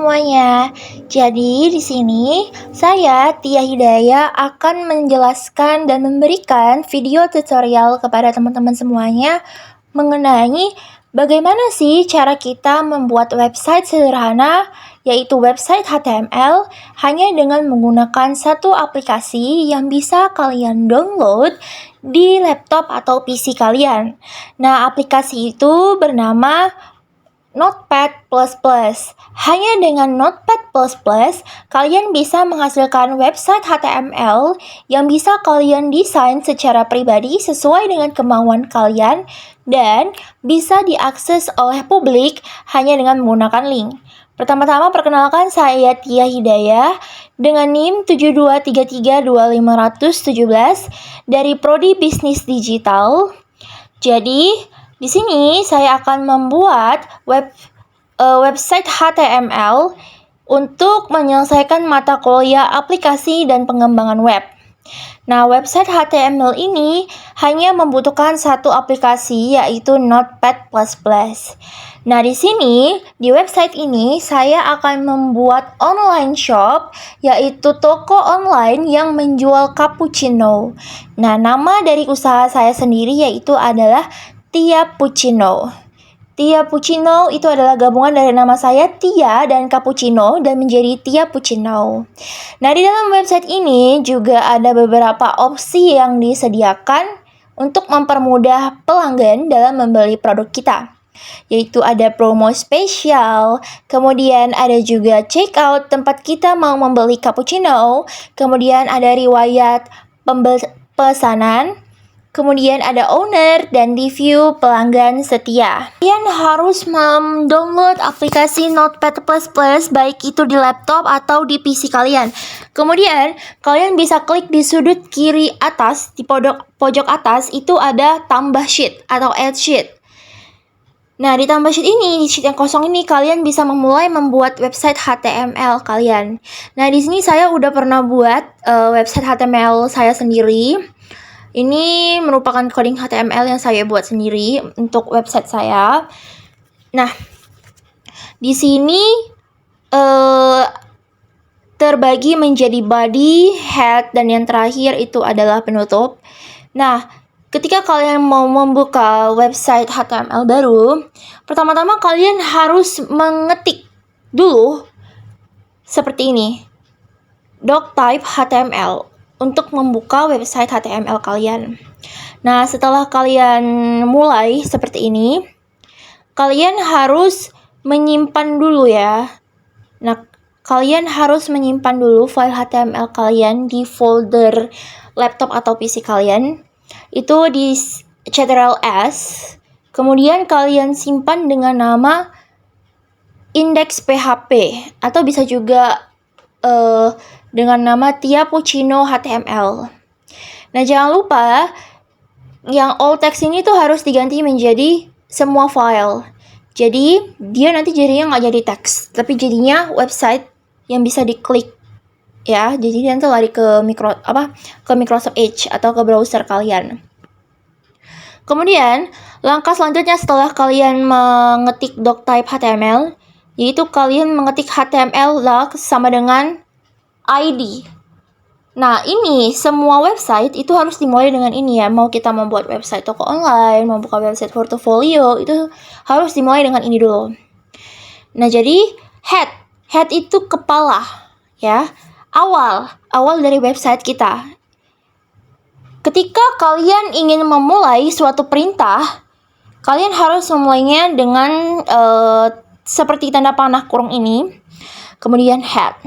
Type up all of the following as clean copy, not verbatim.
semuanya. Jadi di sini saya Tia Hidayah akan menjelaskan dan memberikan video tutorial kepada teman-teman semuanya mengenai bagaimana sih cara kita membuat website sederhana, yaitu website HTML hanya dengan menggunakan satu aplikasi yang bisa kalian download di laptop atau PC kalian. Nah, aplikasi itu bernama Notepad++. Hanya dengan Notepad++, kalian bisa menghasilkan website HTML yang bisa kalian desain secara pribadi sesuai dengan kemauan kalian dan bisa diakses oleh publik hanya dengan menggunakan link. Pertama-tama perkenalkan saya Tia Hidayah dengan NIM 723325117 dari Prodi Bisnis Digital. Jadi, di sini saya akan membuat website HTML untuk menyelesaikan mata kuliah aplikasi dan pengembangan web. Nah, website HTML ini hanya membutuhkan satu aplikasi, yaitu Notepad++. Nah, di sini, di website ini, saya akan membuat online shop, yaitu toko online yang menjual cappuccino. Nah, nama dari usaha saya sendiri yaitu adalah Tia Puccino. Tia Puccino itu adalah gabungan dari nama saya Tia dan Cappuccino dan menjadi Tia Puccino. Nah, di dalam website ini juga ada beberapa opsi yang disediakan untuk mempermudah pelanggan dalam membeli produk kita, yaitu ada promo spesial, kemudian ada juga checkout tempat kita mau membeli cappuccino, kemudian ada riwayat pesanan, kemudian ada owner dan review pelanggan setia. Kalian harus mendownload aplikasi Notepad++ baik itu di laptop atau di PC kalian. Kemudian kalian bisa klik di sudut kiri atas, di pojok atas itu ada tambah sheet atau add sheet. Nah, di tambah sheet ini, di sheet yang kosong ini, kalian bisa memulai membuat website HTML kalian. Nah, di sini saya udah pernah buat website HTML saya sendiri. Ini merupakan coding HTML yang saya buat sendiri untuk website saya. Nah, di sini terbagi menjadi body, head, dan yang terakhir itu adalah penutup. Nah, ketika kalian mau membuka website HTML baru, pertama-tama kalian harus mengetik dulu seperti ini, doctype HTML. Untuk membuka website HTML kalian. Nah, setelah kalian mulai seperti ini, kalian harus menyimpan dulu ya. Nah, kalian harus menyimpan dulu file HTML kalian di folder laptop atau PC kalian. Itu di Ctrl+S. Kemudian kalian simpan dengan nama index.php atau bisa juga dengan nama Tia Puccino HTML. Nah, jangan lupa yang all text ini tuh harus diganti menjadi semua file. Jadi dia nanti jadinya nggak jadi teks, tapi jadinya website yang bisa diklik ya. Jadi nanti lari ke Microsoft Edge atau ke browser kalian. Kemudian langkah selanjutnya setelah kalian mengetik doctype HTML, yaitu kalian mengetik HTML sama dengan ID. Nah, ini semua website itu harus dimulai dengan ini ya. Mau kita membuat website toko online, mau buka website portofolio, itu harus dimulai dengan ini dulu. Nah, jadi head itu kepala ya. Awal dari website kita. Ketika kalian ingin memulai suatu perintah, kalian harus memulainya dengan seperti tanda panah kurung ini. Kemudian head.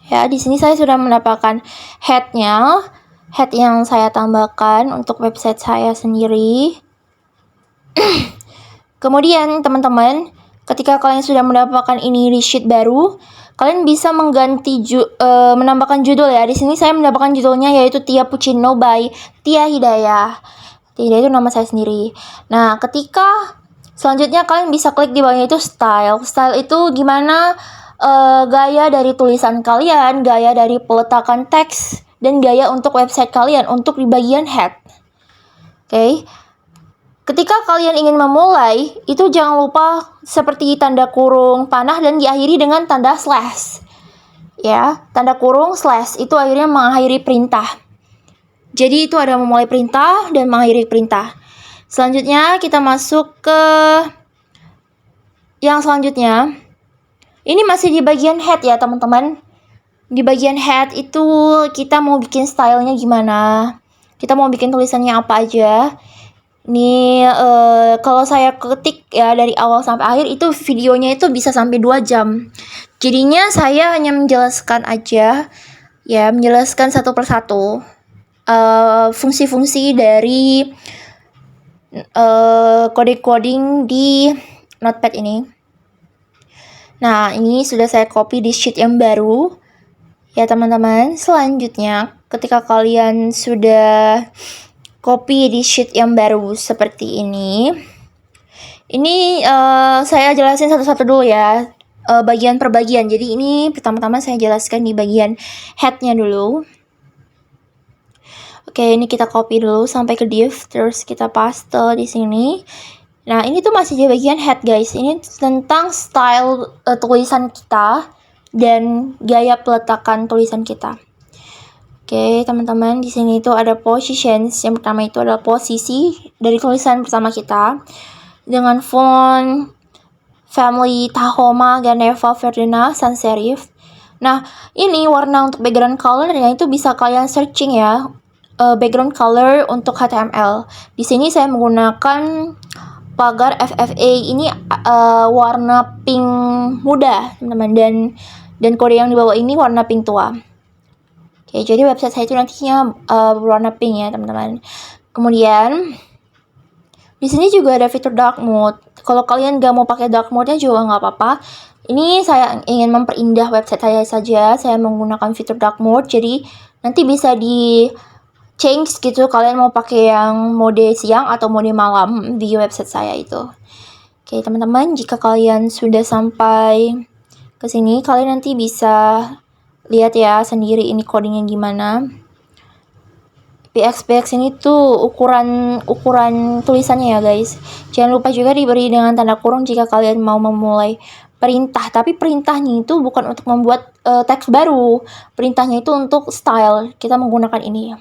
Ya, di sini saya sudah mendapatkan head-nya. Head yang saya tambahkan untuk website saya sendiri. Kemudian teman-teman, ketika kalian sudah mendapatkan ini di sheet baru, kalian bisa mengganti menambahkan judul ya. Di sini saya mendapatkan judulnya yaitu Tia Puccino by Tia Hidayah. Tia Hidayah itu nama saya sendiri. Nah, ketika selanjutnya kalian bisa klik di bawahnya itu style. Style itu gimana gaya dari tulisan kalian, gaya dari peletakan teks, dan gaya untuk website kalian untuk di bagian head. Oke. Ketika kalian ingin memulai, itu jangan lupa seperti tanda kurung panah dan diakhiri dengan tanda slash. Ya, tanda kurung slash itu akhirnya mengakhiri perintah. Jadi itu ada memulai perintah dan mengakhiri perintah. Selanjutnya kita masuk ke yang selanjutnya. Ini masih di bagian head ya teman-teman. Di bagian head itu kita mau bikin stylenya gimana. Kita mau bikin tulisannya apa aja. Ini kalau saya ketik ya dari awal sampai akhir itu videonya itu bisa sampai 2 jam. Jadinya saya hanya menjelaskan aja ya, menjelaskan satu persatu fungsi-fungsi dari coding di Notepad ini. Nah, ini sudah saya copy di sheet yang baru. Ya teman-teman, selanjutnya ketika kalian sudah copy di sheet yang baru seperti ini. Ini saya jelasin satu-satu dulu ya, bagian per bagian. Jadi ini pertama-tama saya jelaskan di bagian head-nya dulu. Oke, ini kita copy dulu sampai ke div, terus kita paste di sini. Nah, ini tuh masih di bagian head guys. Ini tentang style tulisan kita dan gaya peletakan tulisan kita. Oke, teman-teman, di sini itu ada positions. Yang pertama itu adalah posisi dari tulisan pertama kita dengan font family Tahoma, Ganeva, Verdena, Sans serif. Nah, ini warna untuk background color-nya itu bisa kalian searching ya. Background color untuk HTML. Di sini saya menggunakan pagar FFA ini warna pink muda, teman-teman, dan kode yang di bawah ini warna pink tua. Oke, jadi website saya itu nantinya berwarna pink ya, teman-teman. Kemudian di sini juga ada fitur dark mode. Kalau kalian gak mau pakai dark mode-nya juga nggak apa-apa. Ini saya ingin memperindah website saya saja. Saya menggunakan fitur dark mode. Jadi nanti bisa di change gitu. Kalian mau pakai yang mode siang atau mode malam di website saya itu. Oke, teman-teman, jika kalian sudah sampai ke sini, kalian nanti bisa lihat ya sendiri ini codingnya gimana. PX ini tuh ukuran tulisannya ya guys. Jangan lupa juga diberi dengan tanda kurung jika kalian mau memulai perintah. Tapi perintahnya itu bukan untuk membuat teks baru. Perintahnya itu untuk style. Kita menggunakan ini.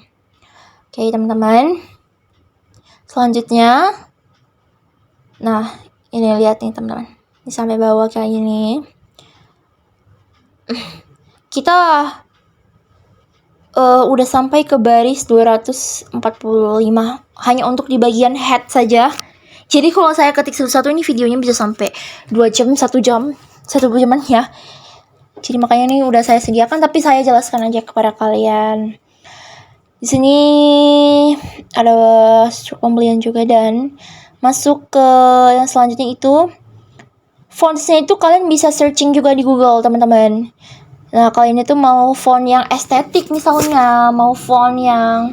Oke, teman-teman. Selanjutnya, nah ini lihat nih teman-teman. Ini sampai bawah kayak gini. Kita udah sampai ke baris 245 hanya untuk di bagian head saja. Jadi kalau saya ketik satu-satu ini videonya bisa sampai 2 jam, 1 jaman ya. Jadi makanya ini udah saya sediakan, tapi saya jelaskan aja kepada kalian. Di sini ada struk pembelian juga, dan masuk ke yang selanjutnya itu fontsnya itu kalian bisa searching juga di Google, teman-teman. Nah, kalian itu mau font yang estetik misalnya, mau font yang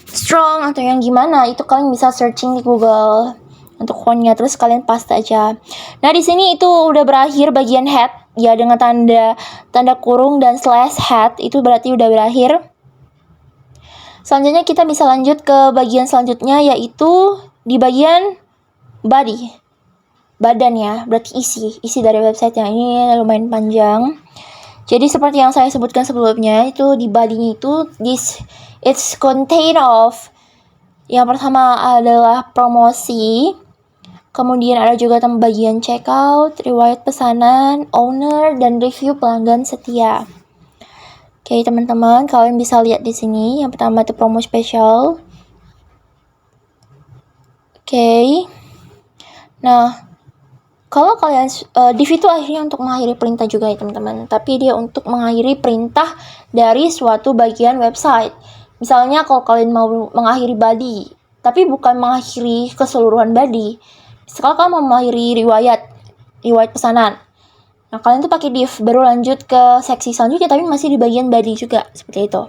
strong atau yang gimana, itu kalian bisa searching di Google untuk fontnya, terus kalian paste aja. Nah, di sini itu udah berakhir bagian head ya, dengan tanda kurung dan slash head, itu berarti udah berakhir. Selanjutnya kita bisa lanjut ke bagian selanjutnya, yaitu di bagian body, badan ya, berarti isi dari website yang ini lumayan panjang. Jadi seperti yang saya sebutkan sebelumnya, itu di body-nya itu it's contain of, yang pertama adalah promosi, kemudian ada juga tentang bagian checkout, riwayat pesanan, owner, dan review pelanggan setia. Oke, teman-teman, kalian bisa lihat di sini. Yang pertama itu promo spesial. Oke. Nah, kalau kalian div itu akhirnya untuk mengakhiri perintah juga ya teman-teman, tapi dia untuk mengakhiri perintah dari suatu bagian website. Misalnya kalau kalian mau mengakhiri body, tapi bukan mengakhiri keseluruhan body. Misalnya kalian mau mengakhiri riwayat pesanan, nah kalian tuh pakai div, baru lanjut ke seksi selanjutnya, tapi masih di bagian body juga, seperti itu.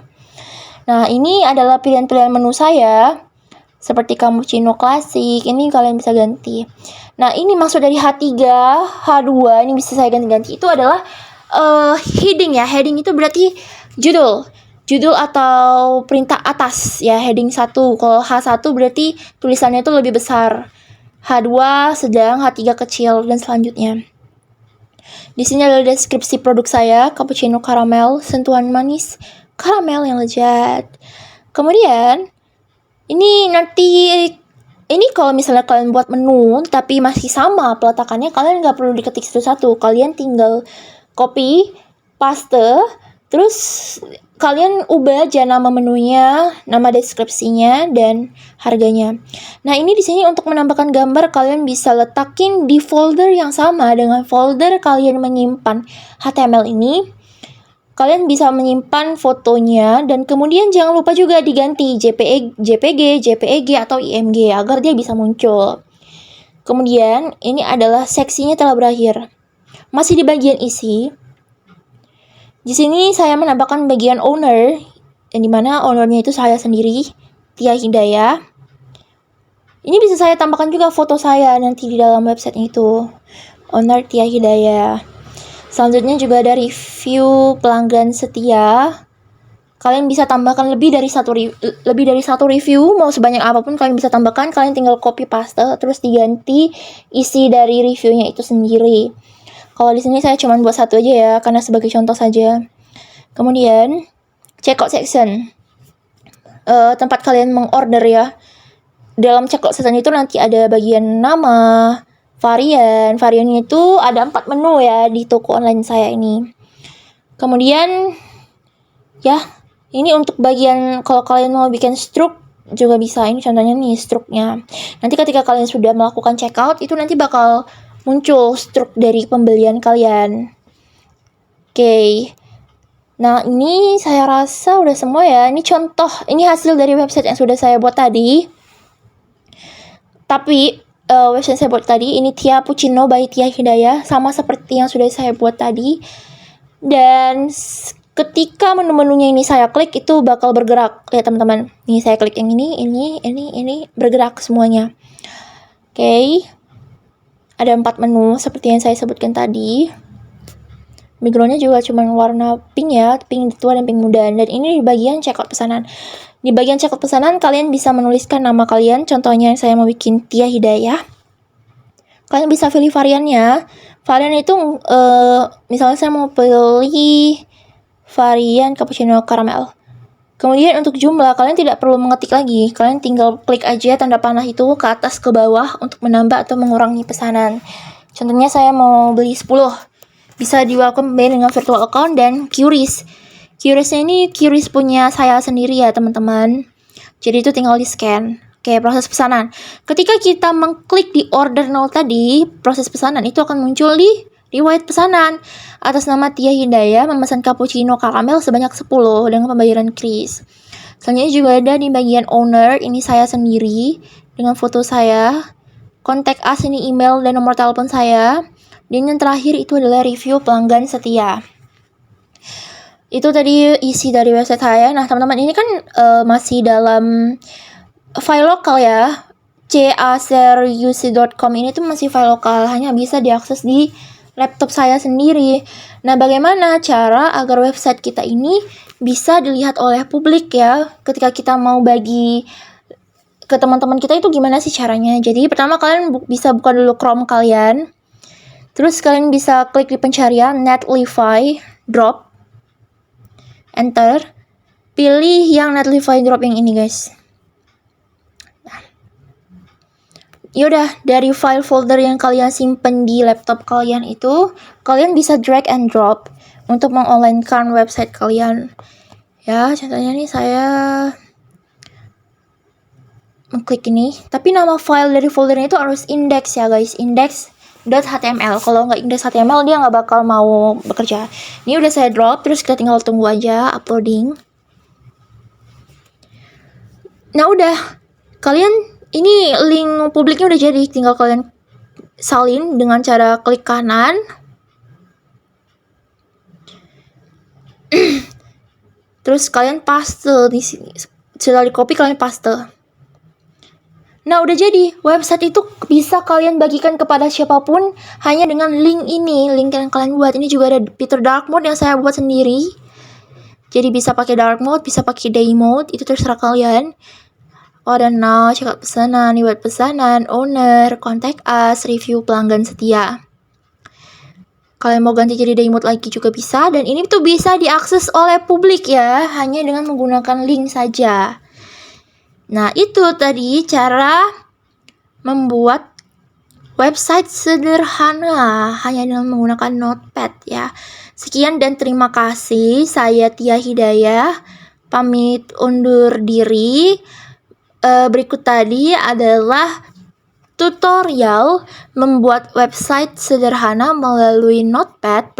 Nah, ini adalah pilihan-pilihan menu saya. Seperti cappuccino klasik, ini kalian bisa ganti. Nah, ini maksud dari H3, H2, ini bisa saya ganti-ganti. Itu adalah heading ya. Heading itu berarti judul. judul atau perintah atas ya, heading 1. Kalau H1 berarti tulisannya itu lebih besar. H2 sedang, H3 kecil, dan selanjutnya. Di sini adalah deskripsi produk saya, cappuccino caramel, sentuhan manis karamel yang lezat. Kemudian, ini kalau misalnya kalian buat menu tapi masih sama peletakannya, kalian nggak perlu diketik satu-satu. Kalian tinggal copy, paste, terus kalian ubah aja nama menunya, nama deskripsinya, dan harganya. Nah, ini di sini untuk menambahkan gambar, kalian bisa letakin di folder yang sama dengan folder kalian menyimpan HTML ini. Kalian bisa menyimpan fotonya, dan kemudian jangan lupa juga diganti JPG, JPEG, atau IMG agar dia bisa muncul. Kemudian, ini adalah seksinya telah berakhir. Masih di bagian isi. Di sini saya menambahkan bagian owner, yang dimana ownernya itu saya sendiri, Tia Hidayah. Ini bisa saya tambahkan juga foto saya nanti di dalam website itu. Owner Tia Hidayah. Selanjutnya juga ada review pelanggan setia. Kalian bisa tambahkan lebih dari satu review, mau sebanyak apapun kalian bisa tambahkan. Kalian tinggal copy paste terus diganti isi dari reviewnya itu sendiri. Kalau di sini saya cuma buat satu aja ya, karena sebagai contoh saja. Kemudian checkout section, tempat kalian mengorder ya. Dalam checkout section itu nanti ada bagian nama, variannya itu ada 4 menu ya di toko online saya ini. Kemudian ya, ini untuk bagian kalau kalian mau bikin stroke juga bisa. Ini contohnya nih stroke-nya. Nanti ketika kalian sudah melakukan checkout, itu nanti bakal muncul stroke dari pembelian kalian. Oke. Nah, ini saya rasa udah semua ya. Ini contoh, ini hasil dari website yang sudah saya buat tadi. Tapi website saya buat tadi ini Tia Puccino by Tia Hidayah, sama seperti yang sudah saya buat tadi. Dan ketika menu-menunya ini saya klik, itu bakal bergerak. Lihat teman-teman. Ini saya klik yang ini bergerak semuanya. Oke. Ada 4 menu seperti yang saya sebutkan tadi. Backgroundnya juga cuma warna pink ya, pink tua dan pink muda. Dan ini di bagian checkout pesanan. Di bagian checkout pesanan kalian bisa menuliskan nama kalian. Contohnya saya mau bikin Tia Hidayah. Kalian bisa pilih variannya. Varian itu misalnya saya mau pilih varian cappuccino caramel. Kemudian untuk jumlah, kalian tidak perlu mengetik lagi. Kalian tinggal klik aja tanda panah itu ke atas ke bawah untuk menambah atau mengurangi pesanan. Contohnya saya mau beli 10. Bisa di welcome dengan virtual account dan QRIS. QRIS-nya ini QRIS punya saya sendiri ya teman-teman. Jadi itu tinggal di scan. Oke, proses pesanan. Ketika kita mengklik di order now tadi, proses pesanan itu akan muncul di riwayat pesanan. Atas nama Tia Hidayah memesan cappuccino caramel sebanyak 10 dengan pembayaran kris. Selanjutnya juga ada di bagian owner, ini saya sendiri dengan foto saya. Kontak us ini email dan nomor telepon saya. Dan yang terakhir itu adalah review pelanggan setia. Itu tadi isi dari website saya. Nah, teman-teman, ini kan masih dalam file lokal ya. caseruc.com ini tuh masih file lokal, hanya bisa diakses di laptop saya sendiri. Nah, bagaimana cara agar website kita ini bisa dilihat oleh publik ya? Ketika kita mau bagi ke teman-teman kita itu gimana sih caranya? Jadi, pertama kalian bisa buka dulu Chrome kalian. Terus kalian bisa klik di pencarian Netlify Drop. Enter. Pilih yang Netlify Drop yang ini, guys. Yaudah, dari file folder yang kalian simpen di laptop kalian itu, kalian bisa drag and drop untuk mengonlinekan website kalian. Ya, contohnya nih saya mengklik ini. Tapi nama file dari foldernya itu harus index ya guys, index.html. Kalau nggak index.html dia nggak bakal mau bekerja. Ini udah saya drop, terus kita tinggal tunggu aja uploading. Nah udah, kalian ini link publiknya udah jadi, tinggal kalian salin dengan cara klik kanan. Terus kalian paste di sini. Setelah di copy kalian paste. Nah, udah jadi. Website itu bisa kalian bagikan kepada siapapun hanya dengan link ini, link yang kalian buat. Ini juga ada fitur dark mode yang saya buat sendiri. Jadi bisa pakai dark mode, bisa pakai day mode, itu terserah kalian. Order now, check out pesanan, reward pesanan, owner, contact us, review pelanggan setia. Kalian mau ganti jadi day mode lagi juga bisa, dan ini tuh bisa diakses oleh publik ya, hanya dengan menggunakan link saja. Nah, itu tadi cara membuat website sederhana hanya dengan menggunakan Notepad ya. Sekian dan terima kasih. Saya Tia Hidayah, pamit undur diri. Berikut tadi adalah tutorial membuat website sederhana melalui Notepad++.